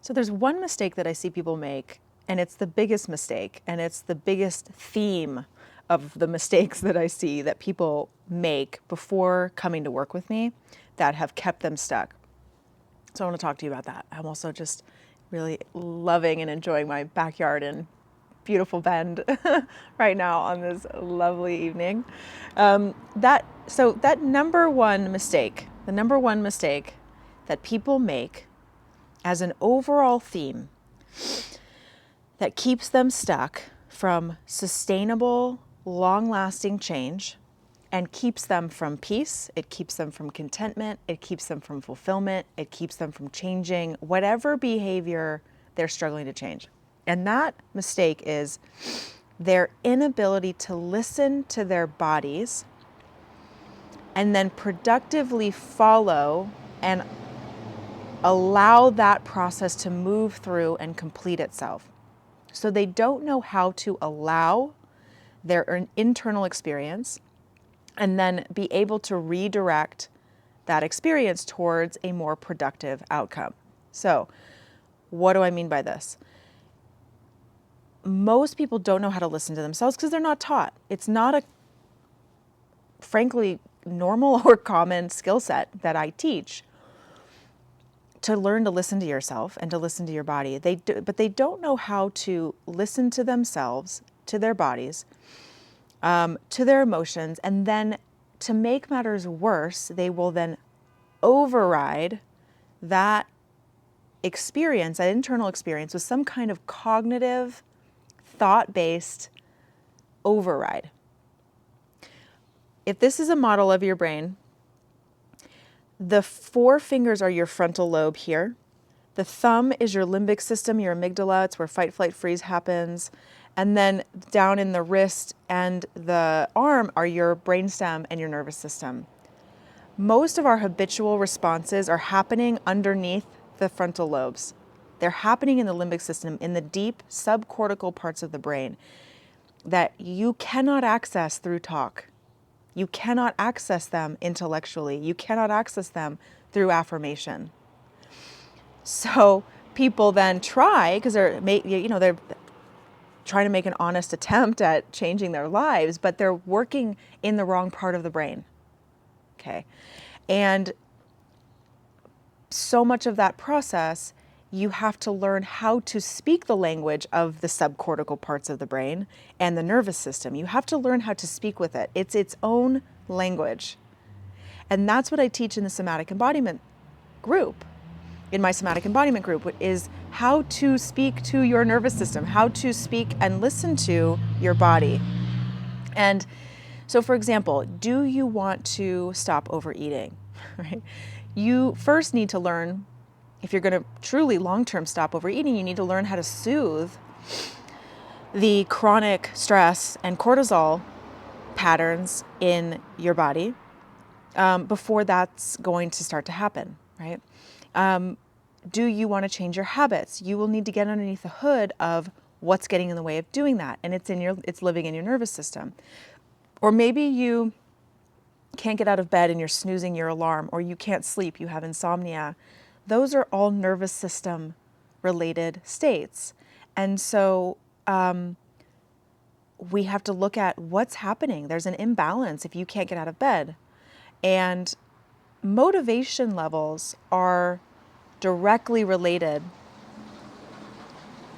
So there's one mistake that I see people make, and it's the biggest mistake, and it's the biggest theme of the mistakes that I see that people make before coming to work with me that have kept them stuck. So I want to talk to you about that. I'm also just really loving and enjoying my backyard in beautiful Bend right now on this lovely evening. That number one mistake, the number one mistake that people make as an overall theme that keeps them stuck from sustainable, long-lasting change and keeps them from peace, it keeps them from contentment, it keeps them from fulfillment, it keeps them from changing whatever behavior they're struggling to change. And that mistake is their inability to listen to their bodies and then productively follow and allow that process to move through and complete itself. So they don't know how to allow their internal experience and then be able to redirect that experience towards a more productive outcome. So what do I mean by this? Most people don't know how to listen to themselves because they're not taught. It's not a, frankly, normal or common skill set that I teach to learn to listen to yourself and to listen to your body. But they don't know how to listen to themselves, to their bodies, to their emotions, and then to make matters worse, they will then override that experience, that internal experience, with some kind of cognitive, thought-based override. If this is a model of your brain, the four fingers are your frontal lobe here. The thumb is your limbic system, your amygdala. It's where fight, flight, freeze happens. And then down in the wrist and the arm are your brainstem and your nervous system. Most of our habitual responses are happening underneath the frontal lobes. They're happening in the limbic system, in the deep subcortical parts of the brain that you cannot access through talk. You cannot access them intellectually. You cannot access them through affirmation. So people then try, because they're trying to make an honest attempt at changing their lives, but they're working in the wrong part of the brain. Okay. And so much of that process, you have to learn how to speak the language of the subcortical parts of the brain and the nervous system. You have to learn how to speak with it. It's its own language. And that's what I teach in the somatic embodiment group. In my somatic embodiment group, is how to speak to your nervous system, how to speak and listen to your body. And so, for example, do you want to stop overeating? Right? You first need to learn, if you're going to truly long-term stop overeating, you need to learn how to soothe the chronic stress and cortisol patterns in your body before that's going to start to happen, right? Do you want to change your habits? You will need to get underneath the hood of what's getting in the way of doing that, and it's living in your nervous system. Or maybe you can't get out of bed and you're snoozing your alarm, or you can't sleep, you have insomnia. Those are all nervous system related states. And so we have to look at what's happening. There's an imbalance if you can't get out of bed. And motivation levels are directly related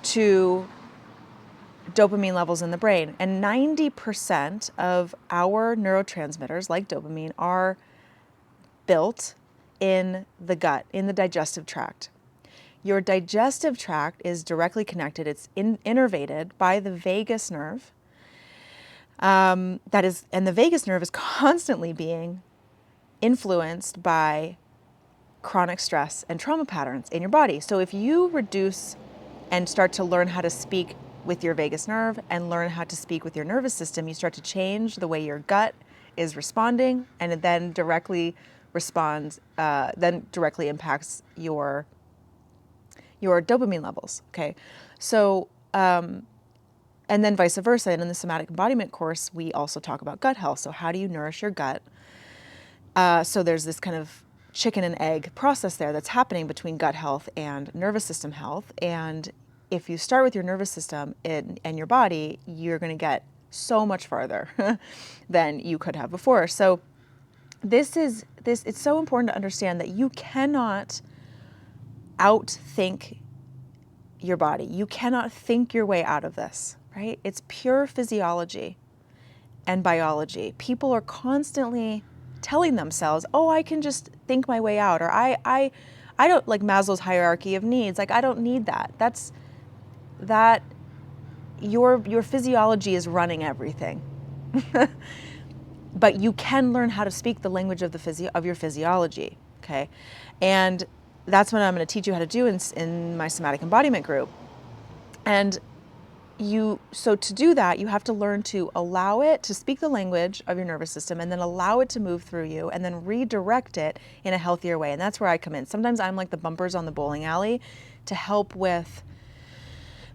to dopamine levels in the brain. And 90% of our neurotransmitters, like dopamine, are built in the gut, in the digestive tract. Your digestive tract is directly connected. It's innervated by the vagus nerve. And the vagus nerve is constantly being influenced by chronic stress and trauma patterns in your body. So if you reduce and start to learn how to speak with your vagus nerve and learn how to speak with your nervous system, you start to change the way your gut is responding, and it then directly impacts your dopamine levels. Okay. So, and then vice versa. And in the somatic embodiment course, we also talk about gut health. So how do you nourish your gut? So there's this kind of chicken and egg process there that's happening between gut health and nervous system health. And if you start with your nervous system and your body, you're going to get so much farther than you could have before. So it's so important to understand that you cannot outthink your body. You cannot think your way out of this, right? It's pure physiology and biology. People are constantly telling themselves, "Oh, I can just think my way out," or I don't, like Maslow's hierarchy of needs. Like, I don't need that. That your physiology is running everything. But you can learn how to speak the language of of your physiology, okay? And that's what I'm going to teach you how to do in my somatic embodiment group. And so to do that, you have to learn to allow it to speak the language of your nervous system, and then allow it to move through you, and then redirect it in a healthier way. And that's where I come in. Sometimes I'm like the bumpers on the bowling alley to help with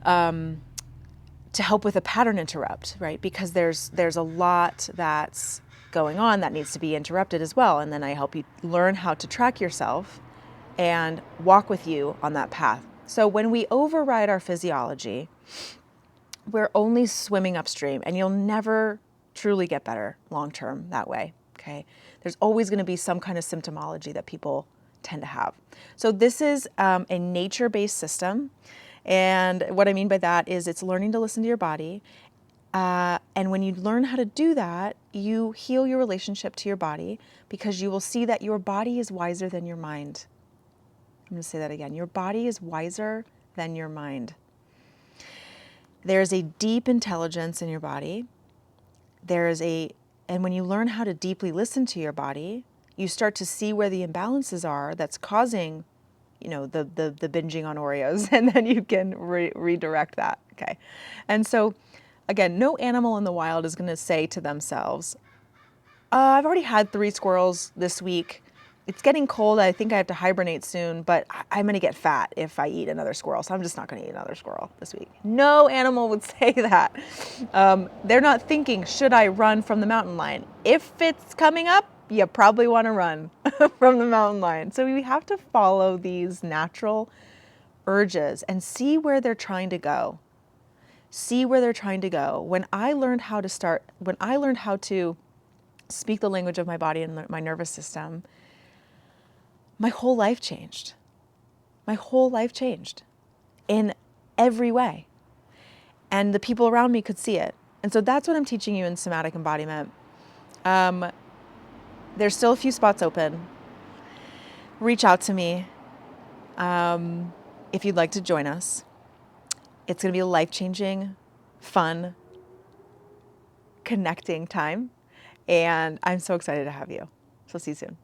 a pattern interrupt, right? Because there's a lot that's going on that needs to be interrupted as well. And then I help you learn how to track yourself and walk with you on that path. So when we override our physiology, we're only swimming upstream, and you'll never truly get better long term that way, okay? There's always going to be some kind of symptomology that people tend to have. So this is a nature-based system, and what I mean by that is it's learning to listen to your body, and when you learn how to do that, you heal your relationship to your body, because you will see that your body is wiser than your mind. I'm going to say that again. Your body is wiser than your mind. There's a deep intelligence in your body. And when you learn how to deeply listen to your body, you start to see where the imbalances are that's causing, the binging on Oreos, and then you can redirect that, okay? And so, again, no animal in the wild is going to say to themselves, I've already had 3 squirrels this week. It's getting cold. I think I have to hibernate soon, but I'm going to get fat if I eat another squirrel. So I'm just not going to eat another squirrel this week. No animal would say that. They're not thinking, should I run from the mountain lion? If it's coming up, you probably want to run from the mountain lion. So we have to follow these natural urges and see where they're trying to go. See where they're trying to go. When I learned how to speak the language of my body and my nervous system, my whole life changed. My whole life changed in every way. And the people around me could see it. And so that's what I'm teaching you in somatic embodiment. There's still a few spots open. Reach out to me if you'd like to join us. It's going to be a life-changing, fun, connecting time. And I'm so excited to have you. So see you soon.